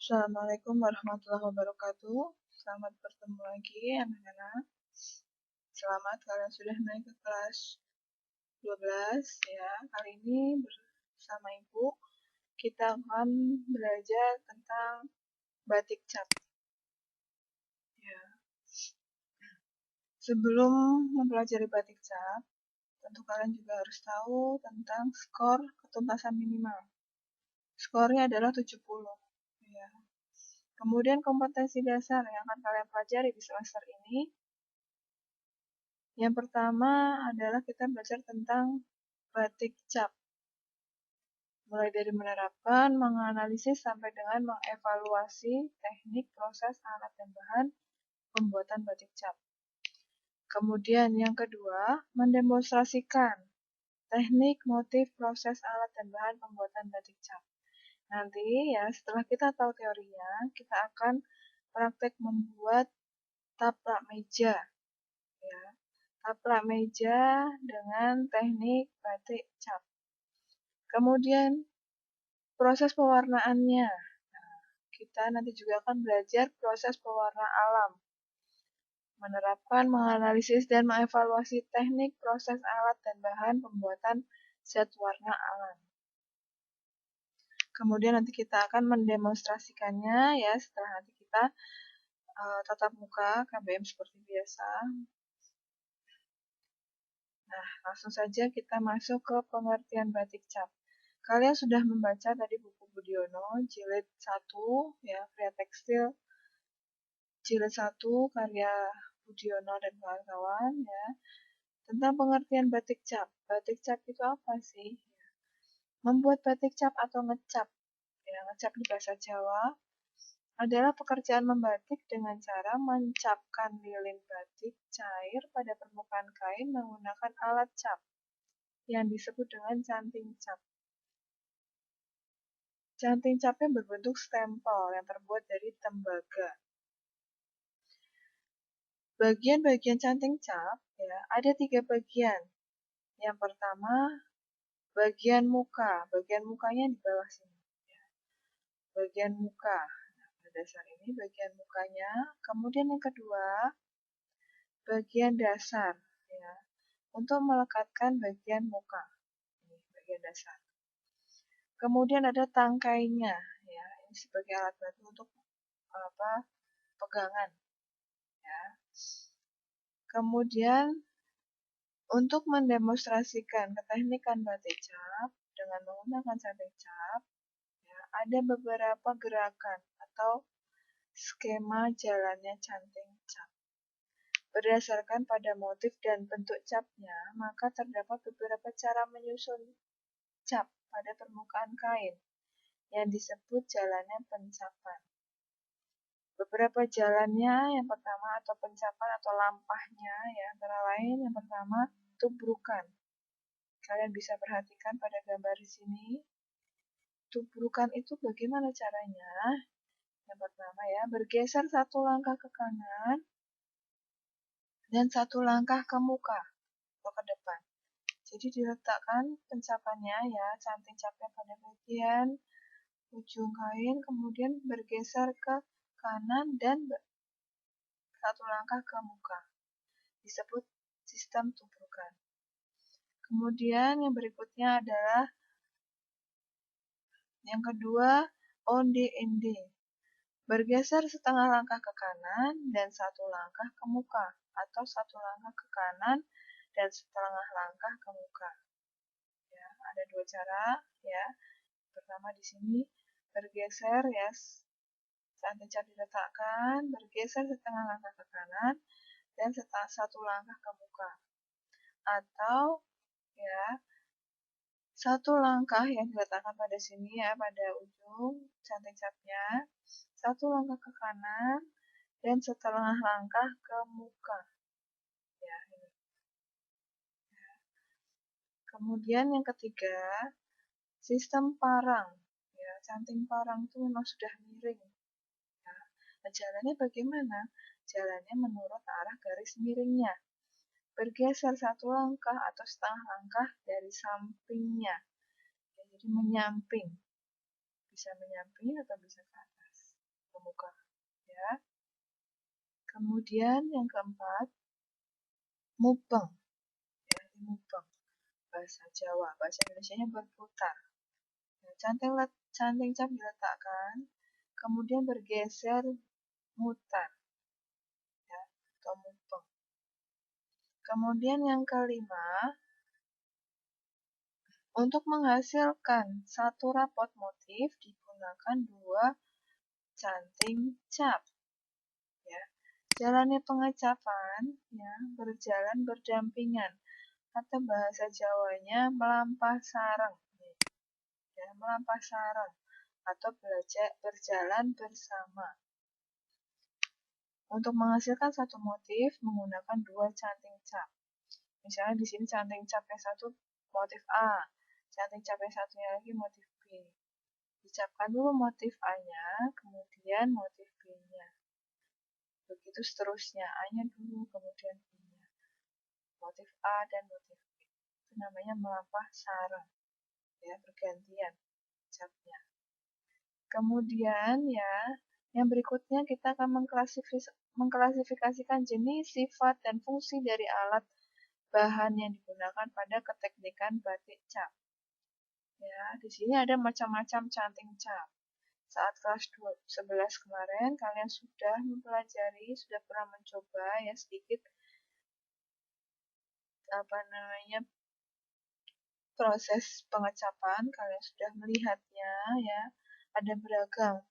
Assalamualaikum warahmatullahi wabarakatuh. Selamat bertemu lagi anak-anak. Selamat kalian sudah naik ke kelas 12 ya. Kali ini bersama Ibu kita akan belajar tentang batik cap. Ya. Sebelum mempelajari batik cap, tentu kalian juga harus tahu tentang skor ketuntasan minimal. Skornya adalah 70. Ya. Kemudian kompetensi dasar yang akan kalian pelajari di semester ini. Yang pertama adalah kita belajar tentang batik cap. Mulai dari menerapkan, menganalisis, sampai dengan mengevaluasi teknik, proses, alat, dan bahan pembuatan batik cap. Kemudian yang kedua, mendemonstrasikan teknik, motif, proses, alat, dan bahan pembuatan batik cap. Nanti ya setelah kita tahu teorinya, kita akan praktek membuat taplak meja. Ya. Taplak meja dengan teknik batik cap. Kemudian proses pewarnaannya. Nah, kita nanti juga akan belajar proses pewarna alam. Menerapkan, menganalisis, dan mengevaluasi teknik, proses, alat, dan bahan pembuatan zat warna alam. Kemudian nanti kita akan mendemonstrasikannya ya setelah nanti kita tatap muka KBM seperti biasa. Nah, langsung saja kita masuk ke pengertian batik cap. Kalian sudah membaca tadi buku Budiono, jilid 1, ya, Karya Tekstil, jilid 1, karya Budiono dan kawan-kawan, ya, tentang pengertian batik cap. Batik cap itu apa sih? Membuat batik cap atau ngecap, ya, ngecap di bahasa Jawa, adalah pekerjaan membatik dengan cara mencapkan lilin batik cair pada permukaan kain menggunakan alat cap, yang disebut dengan canting cap. Canting capnya berbentuk stempel yang terbuat dari tembaga. Bagian-bagian canting cap ya, ada 3 bagian. Yang pertama, bagian muka. Bagian mukanya di bawah sini. Ya. Bagian muka. Nah, pada dasar ini bagian mukanya. Kemudian yang kedua, bagian dasar. Ya, untuk melekatkan bagian muka. Ini bagian dasar. Kemudian ada tangkainya. Ya, ini sebagai alat bantu untuk pegangan. Ya. Kemudian untuk mendemonstrasikan keteknikan batik cap dengan menggunakan canting cap, ya, ada beberapa gerakan atau skema jalannya canting cap. Berdasarkan pada motif dan bentuk capnya, maka terdapat beberapa cara menyusun cap pada permukaan kain yang disebut jalannya pencapan. Beberapa jalannya, yang pertama atau pencapan atau lampahnya, ya, antara lain yang pertama tubrukan. Kalian bisa perhatikan pada gambar di sini. Tubrukan itu bagaimana caranya? Yang pertama ya, bergeser 1 langkah ke kanan dan 1 langkah ke muka atau ke depan. Jadi diletakkan pencapannya ya, canting capnya pada bagian ujung kain, kemudian bergeser ke kanan dan 1 langkah ke muka. Disebut sistem tubrukan. Kemudian yang berikutnya adalah yang kedua, onde-ende. Bergeser setengah langkah ke kanan dan 1 langkah ke muka, atau 1 langkah ke kanan dan setengah langkah ke muka. Ya, ada 2 cara ya. Pertama di sini bergeser ya, canting cap diletakkan, bergeser setengah langkah ke kanan dan 1 langkah ke muka. Atau ya, 1 langkah yang diletakkan pada sini ya, pada ujung canting capnya, 1 langkah ke kanan dan setengah langkah ke muka. Ya, ini. Ya. Kemudian yang ketiga, sistem parang. Ya, canting parang itu memang sudah miring. Ya. Nah, jalannya bagaimana? Jalannya menurut arah garis miringnya. Bergeser 1 langkah atau setengah langkah dari sampingnya. Ya, jadi menyamping. Bisa menyamping atau bisa ke atas. pramuka, ya. Kemudian yang keempat, mubeng, ya, mubeng, bahasa Jawa, bahasa Indonesianya berputar. Ya, canting cap diletakkan, kemudian bergeser mutar, ya, atau mubeng. Kemudian yang kelima, untuk menghasilkan satu rapot motif digunakan dua canting cap. Ya. Jalannya pengecapan ya, berjalan berdampingan atau bahasa Jawanya melampah sareng. Ya, melampah sareng atau berjalan bersama. Untuk menghasilkan satu motif menggunakan dua canting cap. Misalnya di sini canting cap yang satu motif A, canting cap yang satunya lagi motif B. Dicapkan dulu motif A-nya, kemudian motif B-nya. Begitu seterusnya, A-nya dulu, kemudian B-nya. Motif A dan motif B. Itu namanya melampah sareng. Ya, bergantian capnya. Kemudian ya, yang berikutnya kita akan mengklasifikasikan jenis, sifat, dan fungsi dari alat bahan yang digunakan pada keteknikan batik cap. Ya, di sini ada macam-macam canting cap. Saat kelas 11 kemarin, kalian sudah mempelajari, sudah pernah mencoba ya sedikit proses pengecapan, kalian sudah melihatnya ya. Ada beragam.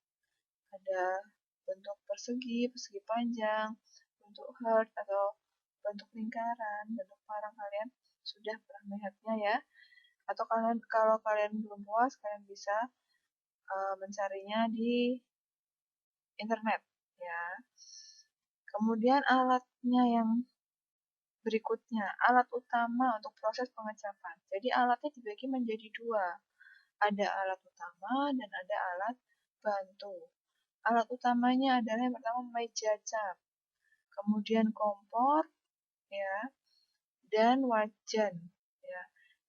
Ada bentuk persegi, persegi panjang, bentuk heart atau bentuk lingkaran, bentuk parang, kalian sudah pernah melihatnya ya. Atau kalau kalian belum puas, kalian bisa mencarinya di internet ya. Kemudian alatnya yang berikutnya, alat utama untuk proses pengecapan. Jadi alatnya dibagi menjadi dua. Ada alat utama dan ada alat bantu. Alat utamanya adalah yang pertama meja cap, kemudian kompor, ya, dan wajan. Ya.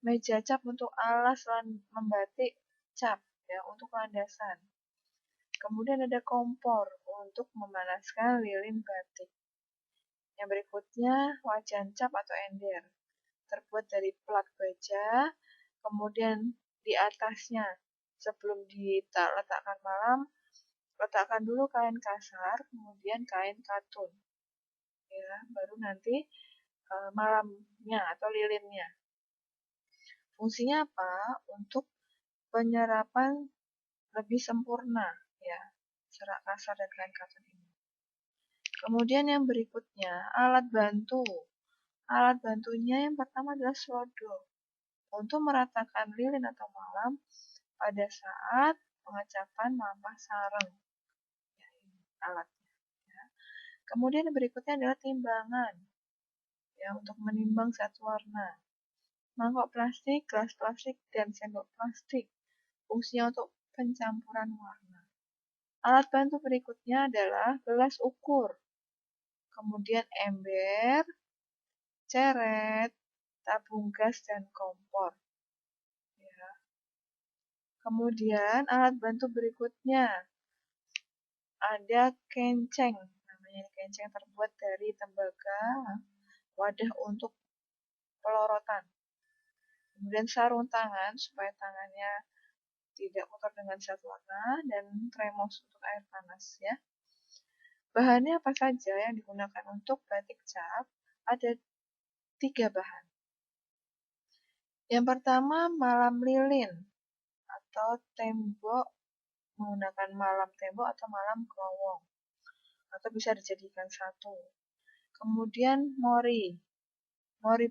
Meja cap untuk alas membatik cap, ya, untuk landasan. Kemudian ada kompor untuk memanaskan lilin batik. Yang berikutnya wajan cap atau ember, terbuat dari plat baja, kemudian di atasnya sebelum diletakkan malam, letakkan dulu kain kasar, kemudian kain katun, ya, baru nanti malamnya atau lilinnya. Fungsinya apa? Untuk penyerapan lebih sempurna, ya, serat kasar dan kain katun ini. Kemudian yang berikutnya, alat bantu. Alat bantunya yang pertama adalah slodo, untuk meratakan lilin atau malam pada saat pengecapan melampah sareng. Ya, ini alatnya. Ya. Kemudian yang berikutnya adalah timbangan, ya, untuk menimbang zat warna. Mangkok plastik, gelas plastik, dan sendok plastik. Fungsinya untuk pencampuran warna. Alat bantu berikutnya adalah gelas ukur, kemudian ember, ceret, tabung gas, dan kompor. Ya. Kemudian alat bantu berikutnya ada kenceng. Namanya kenceng terbuat dari tembaga, wadah untuk pelorotan. Kemudian sarung tangan supaya tangannya tidak kotor dengan zat warna, dan tremos untuk air panas ya. Bahannya apa saja yang digunakan untuk batik cap? Ada 3 bahan. Yang pertama malam lilin atau tembok, menggunakan malam tembok atau malam glowong, atau bisa dijadikan satu. Kemudian mori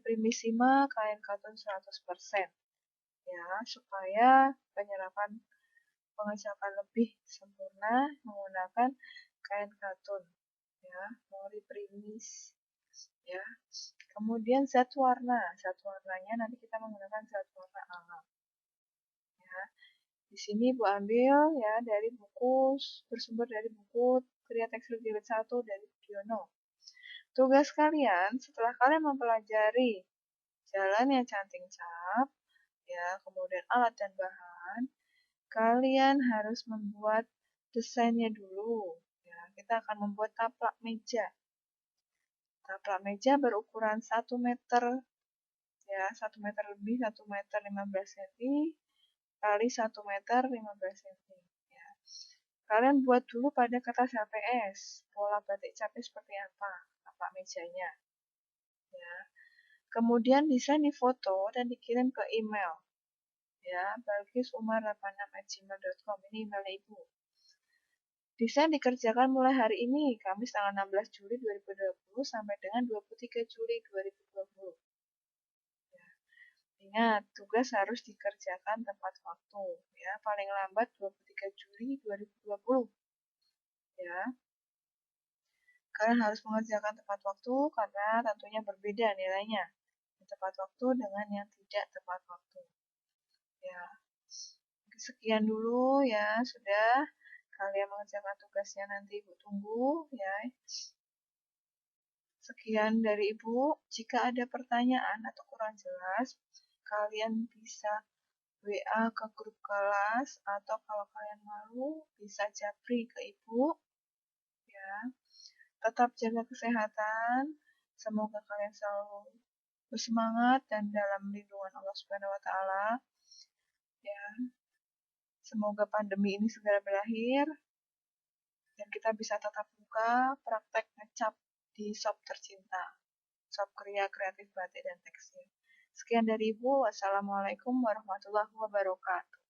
primissima, kain katun 100%. Ya, supaya penyerapan pengecapan lebih sempurna menggunakan kain katun, ya, mori primis, ya. Kemudian zat warnanya nanti kita menggunakan zat warna alam, ya. Di sini Bu ambil ya dari buku, bersumber dari buku Kriya Tekstil Jilid 1 dari Budiono. Tugas kalian setelah kalian mempelajari jalannya canting cap, ya, kemudian alat dan bahan, kalian harus membuat desainnya dulu. Ya, kita akan membuat taplak meja. Taplak meja berukuran 1 meter, ya 1 meter lebih, 1 meter 15 cm kali 1 meter 15 cm. Ya. Kalian buat dulu pada kertas HPS, pola batik capnya seperti apa, taplak mejanya. Ya. Kemudian desain difoto dan dikirim ke email. Ya, balkisumar86@gmail.com, ini email Ibu. Desain dikerjakan mulai hari ini, Kamis tanggal 16 Juli 2020 sampai dengan 23 Juli 2020. Ya. Ingat, tugas harus dikerjakan tepat waktu, ya, paling lambat 23 Juli 2020. Ya. Kalian harus mengerjakan tepat waktu karena tentunya berbeda nilainya. Tepat waktu dengan yang tidak tepat waktu. Ya. Sekian dulu ya, sudah. Kalian mengerjakan tugasnya nanti Ibu tunggu ya. Sekian dari Ibu. Jika ada pertanyaan atau kurang jelas, kalian bisa WA ke grup kelas atau kalau kalian malu bisa japri ke Ibu. Ya. Tetap jaga kesehatan. Semoga kalian selalu bersemangat dan dalam lindungan Allah Subhanahu wa taala. Ya. Semoga pandemi ini segera berakhir dan kita bisa tatap muka praktek ngecap di shop tercinta, shop Kria Kreatif Batik dan Tekstil. Sekian dari Ibu. Wassalamualaikum warahmatullahi wabarakatuh.